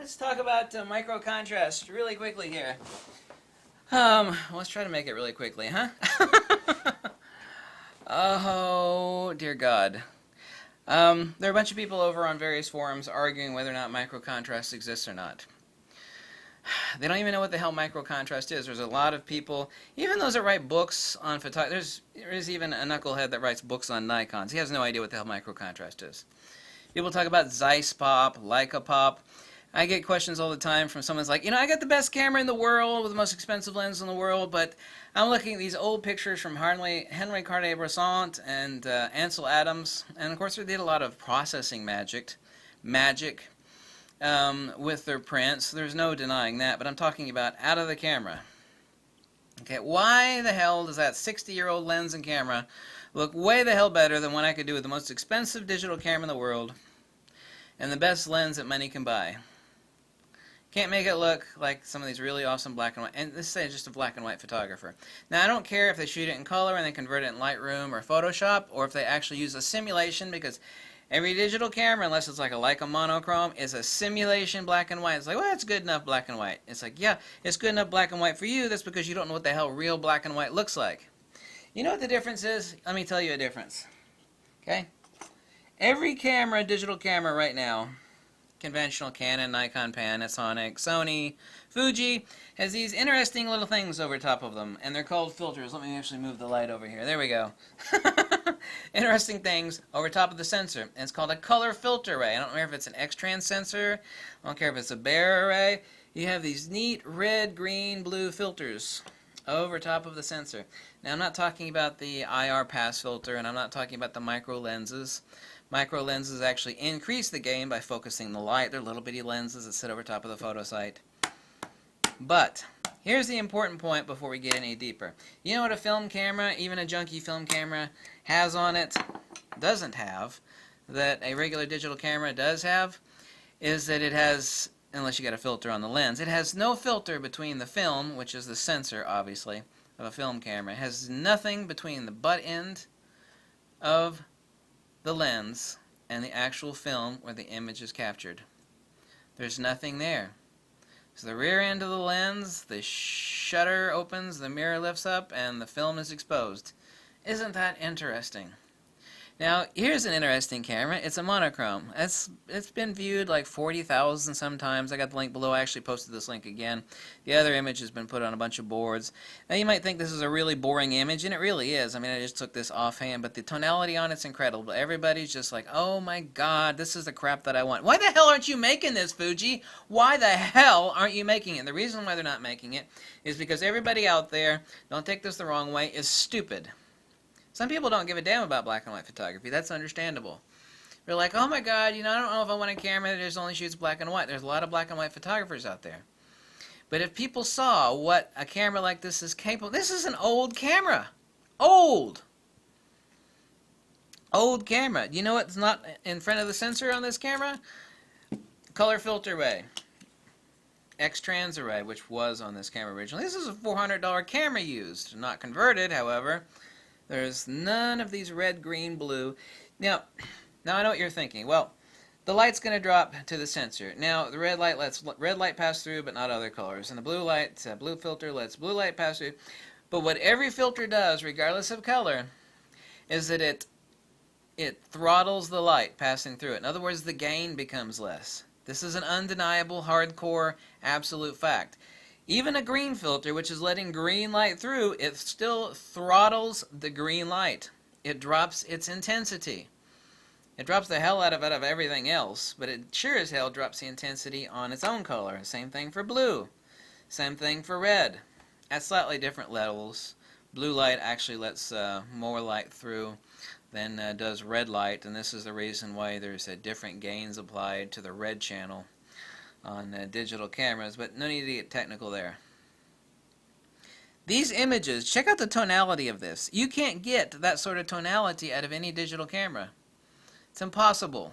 Let's talk about micro contrast really quickly here. Let's try to make it really quickly, huh? Oh, dear God. There are a bunch of people over on various forums arguing whether or not micro contrast exists or not. They don't even know what the hell micro contrast is. There's a lot of people, even those that write books on photography. There is even a knucklehead that writes books on Nikons. He has no idea what the hell micro contrast is. People talk about Zeiss pop, Leica pop. I get questions all the time from someone's like, I got the best camera in the world with the most expensive lens in the world, but I'm looking at these old pictures from Henry Cartier-Bresson and Ansel Adams, and of course they did a lot of processing magic with their prints. There's no denying that, but I'm talking about out of the camera. Okay, why the hell does that 60-year-old lens and camera look way the hell better than what I could do with the most expensive digital camera in the world and the best lens that money can buy? Can't make it look like some of these really awesome black and white. And this is just a black and white photographer. Now, I don't care if they shoot it in color and then convert it in Lightroom or Photoshop, or if they actually use a simulation, because every digital camera, unless it's like a Leica monochrome, is a simulation black and white. It's like, well, that's good enough black and white. It's like, yeah, it's good enough black and white for you. That's because you don't know what the hell real black and white looks like. You know what the difference is? Let me tell you a difference. Okay? Every camera, digital camera right now, conventional Canon, Nikon, Panasonic, Sony, Fuji, has these interesting little things over top of them, and they're called filters. Let me actually move the light over here. There we go. Interesting things over top of the sensor, and it's called a color filter array. I don't care if it's an X-trans sensor, I don't care if it's a Bayer array. You have these neat red, green, blue filters over top of the sensor. Now, I'm not talking about the IR pass filter, and I'm not talking about the micro lenses. Micro lenses actually increase the gain by focusing the light. They're little bitty lenses that sit over top of the photo sight. But here's the important point before we get any deeper. You know what a film camera, even a junky film camera, has on it, doesn't have, that a regular digital camera does have, is that it has, unless you got a filter on the lens, it has no filter between the film, which is the sensor, obviously, of a film camera. It has nothing between the butt end of the lens and the actual film where the image is captured. There's nothing there. So the rear end of the lens, the shutter opens, the mirror lifts up, and the film is exposed. Isn't that interesting? Now, here's an interesting camera. It's a monochrome. It's been viewed like 40,000 sometimes. I got the link below. I actually posted this link again. The other image has been put on a bunch of boards. Now, you might think this is a really boring image, and it really is. I mean, I just took this offhand, but the tonality on it's incredible. Everybody's just like, oh my God, this is the crap that I want. Why the hell aren't you making this, Fuji? Why the hell aren't you making it? The reason why they're not making it is because everybody out there, don't take this the wrong way, is stupid. Some people don't give a damn about black and white photography. That's understandable. They're like, oh my God, I don't know if I want a camera that just only shoots black and white. There's a lot of black and white photographers out there. But if people saw what a camera like this is capable, this is an old camera. Old camera. You know what's not in front of the sensor on this camera? Color filter array. X-trans array, which was on this camera originally. This is a $400 camera used, not converted, however. There's none of these red, green, blue. Now I know what you're thinking. Well, the light's going to drop to the sensor. Now, the red light lets red light pass through, but not other colors. And the blue light, blue filter lets blue light pass through. But what every filter does, regardless of color, is that it throttles the light passing through it. In other words, the gain becomes less. This is an undeniable, hardcore, absolute fact. Even a green filter, which is letting green light through, it still throttles the green light. It drops its intensity. It drops the hell out of everything else, but it sure as hell drops the intensity on its own color. Same thing for blue. Same thing for red. At slightly different levels. Blue light actually lets more light through than does red light, and this is the reason why there's different gains applied to the red channel on digital cameras, but no need to get technical there. These images, check out the tonality of this. You can't get that sort of tonality out of any digital camera. It's impossible.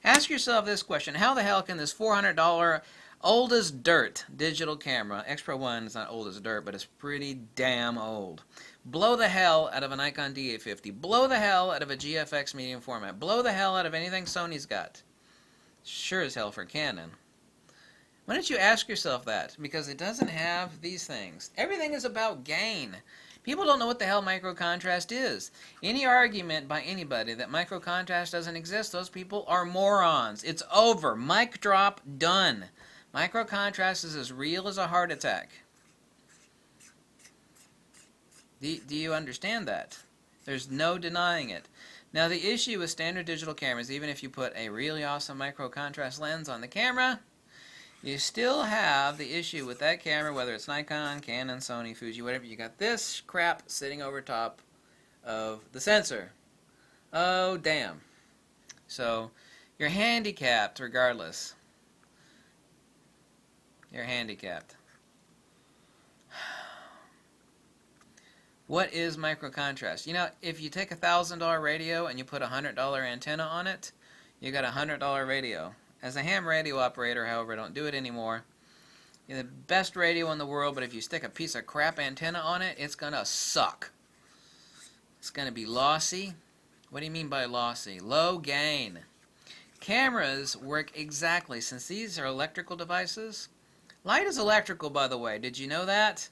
Ask yourself this question: how the hell can this $400 old as dirt digital camera, X Pro 1 is not old as dirt, but it's pretty damn old, blow the hell out of a Nikon D850, blow the hell out of a GFX medium format, blow the hell out of anything Sony's got? Sure as hell for Canon. Why don't you ask yourself that? Because it doesn't have these things. Everything is about gain. People don't know what the hell microcontrast is. Any argument by anybody that microcontrast doesn't exist, those people are morons. It's over. Mic drop, done. Microcontrast is as real as a heart attack. Do you understand that? There's no denying it. Now, the issue with standard digital cameras, even if you put a really awesome microcontrast lens on the camera, you still have the issue with that camera, whether it's Nikon, Canon, Sony, Fuji, whatever. You got this crap sitting over top of the sensor. Oh, damn. So, you're handicapped regardless. You're handicapped. What is microcontrast? You know, if you take a $1,000 radio and you put a $100 antenna on it, you got a $100 radio. As a ham radio operator, however, I don't do it anymore. You're the best radio in the world, but if you stick a piece of crap antenna on it, it's going to suck. It's going to be lossy. What do you mean by lossy? Low gain. Cameras work exactly, since these are electrical devices. Light is electrical, by the way. Did you know that?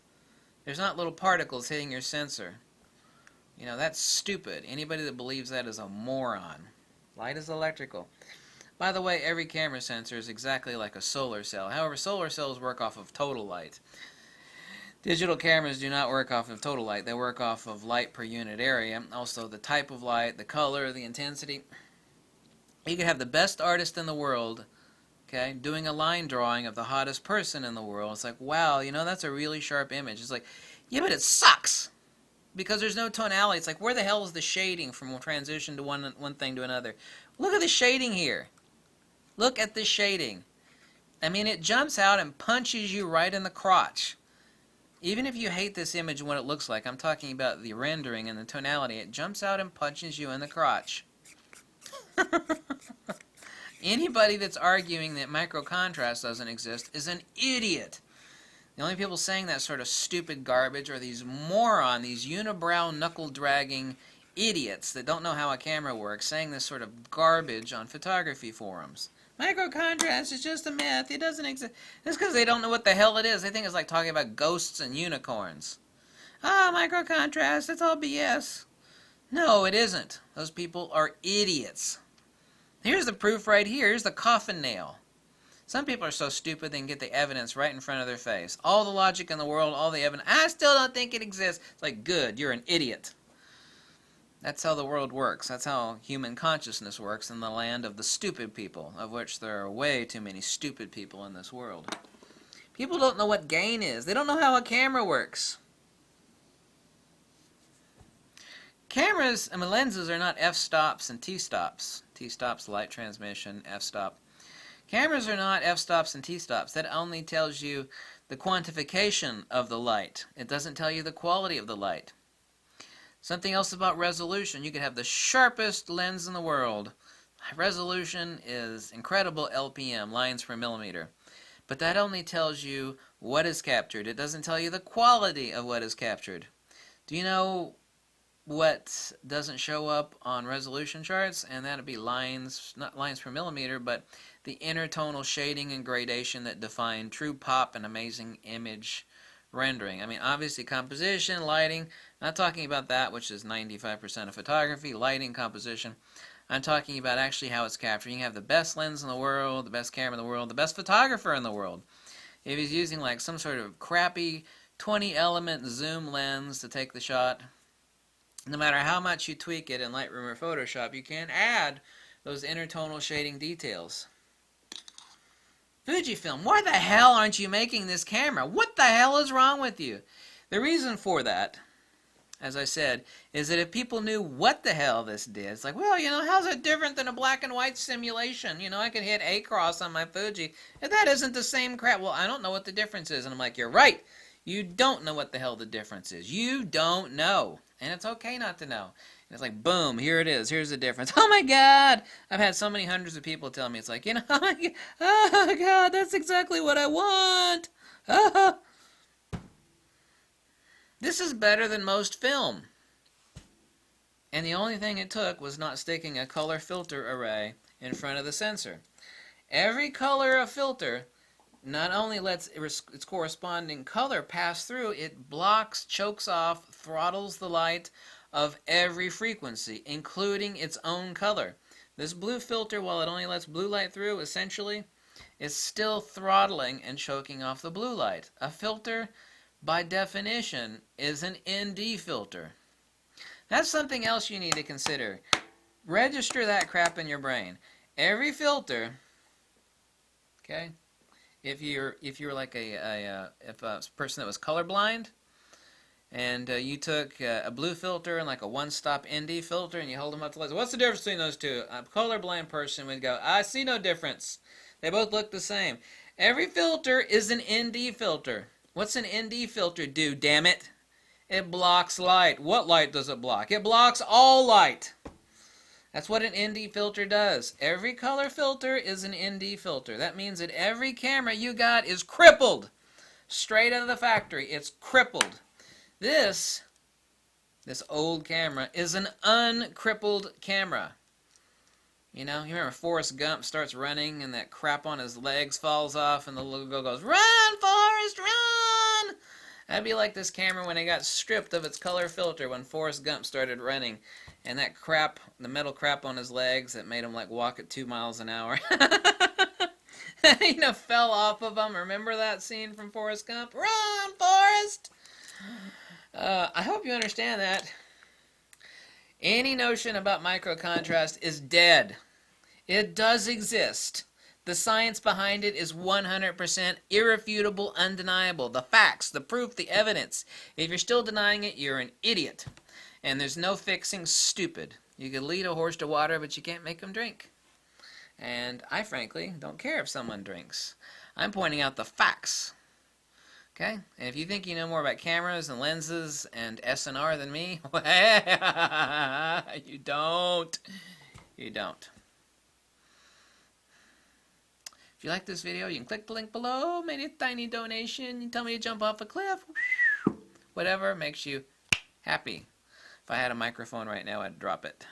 There's not little particles hitting your sensor. You know, that's stupid. Anybody that believes that is a moron. Light is electrical. By the way, every camera sensor is exactly like a solar cell. However, solar cells work off of total light. Digital cameras do not work off of total light. They work off of light per unit area. Also, the type of light, the color, the intensity. You could have the best artist in the world, okay, doing a line drawing of the hottest person in the world. It's like, wow, you know, that's a really sharp image. It's like, yeah, but it sucks because there's no tonality. It's like, where the hell is the shading from transition to one thing to another? Look at the shading here. Look at the shading. I mean, it jumps out and punches you right in the crotch. Even if you hate this image and what it looks like, I'm talking about the rendering and the tonality, it jumps out and punches you in the crotch. Anybody that's arguing that microcontrast doesn't exist is an idiot. The only people saying that sort of stupid garbage are these these unibrow, knuckle-dragging idiots that don't know how a camera works, saying this sort of garbage on photography forums. Microcontrast is just a myth. It doesn't exist. That's because they don't know what the hell it is. They think it's like talking about ghosts and unicorns. Ah, microcontrast, it's all BS. No, it isn't. Those people are idiots. Here's the proof right here. Here's the coffin nail. Some people are so stupid they can get the evidence right in front of their face. All the logic in the world, all the evidence. I still don't think it exists. It's like, good, you're an idiot. That's how the world works. That's how human consciousness works in the land of the stupid people, of which there are way too many stupid people in this world. People don't know what gain is. They don't know how a camera works. Cameras, I mean, lenses are not f-stops and t-stops. T-stops, light transmission, f-stop. Cameras are not f-stops and t-stops. That only tells you the quantification of the light. It doesn't tell you the quality of the light. Something else about resolution. You could have the sharpest lens in the world. Resolution is incredible LPM, lines per millimeter. But that only tells you what is captured. It doesn't tell you the quality of what is captured. Do you know what doesn't show up on resolution charts? And that would be lines, not lines per millimeter, but the intertonal shading and gradation that define true pop and amazing image rendering. I mean, obviously composition, lighting. I'm not talking about that, which is 95% of photography, lighting, composition. I'm talking about actually how it's captured. You can have the best lens in the world, the best camera in the world, the best photographer in the world. If he's using like some sort of crappy 20-element zoom lens to take the shot, no matter how much you tweak it in Lightroom or Photoshop, you can't add those intertonal shading details. Fujifilm, why the hell aren't you making this camera? What the hell is wrong with you? The reason for that, as I said, is that if people knew what the hell this did, it's like, well, you know, how's it different than a black and white simulation? You know, I could hit Across on my Fuji, and that isn't the same crap. Well, I don't know what the difference is. And I'm like, you're right. You don't know what the hell the difference is. You don't know. And it's okay not to know. And it's like, boom, here it is. Here's the difference. Oh, my God. I've had so many hundreds of people tell me, it's like, you know, oh, God, that's exactly what I want. Oh. This is better than most film. And the only thing it took was not sticking a color filter array in front of the sensor. Every color of filter not only lets its corresponding color pass through, it blocks, chokes off, throttles the light of every frequency, including its own color. This blue filter, while it only lets blue light through, essentially, is still throttling and choking off the blue light. A filter, by definition, is an ND filter. That's something else you need to consider. Register that crap in your brain. Every filter, okay, if you're like a person that was colorblind, and you took a blue filter and like a one-stop ND filter, and you hold them up to the light, what's the difference between those two? A colorblind person would go, I see no difference. They both look the same. Every filter is an ND filter. What's an ND filter do, damn it? It blocks light. What light does it block? It blocks all light. That's what an ND filter does. Every color filter is an ND filter. That means that every camera you got is crippled. Straight out of the factory, it's crippled. This old camera is an uncrippled camera. You know, you remember Forrest Gump starts running and that crap on his legs falls off and the little girl goes, "Run, Forrest, run!" That'd be like this camera when it got stripped of its color filter when Forrest Gump started running. And that crap, the metal crap on his legs that made him like walk at 2 miles an hour. You know, fell off of him. Remember that scene from Forrest Gump? Run, Forrest! I hope you understand that. Any notion about microcontrast is dead. It does exist. The science behind it is 100% irrefutable, undeniable. The facts, the proof, the evidence. If you're still denying it, you're an idiot. And there's no fixing stupid. You can lead a horse to water, but you can't make him drink. And I, frankly, don't care if someone drinks. I'm pointing out the facts. Okay? And if you think you know more about cameras and lenses and SNR than me, you don't. You don't. If you like this video, you can click the link below, make a tiny donation, you tell me to jump off a cliff, whatever makes you happy. If I had a microphone right now, I'd drop it.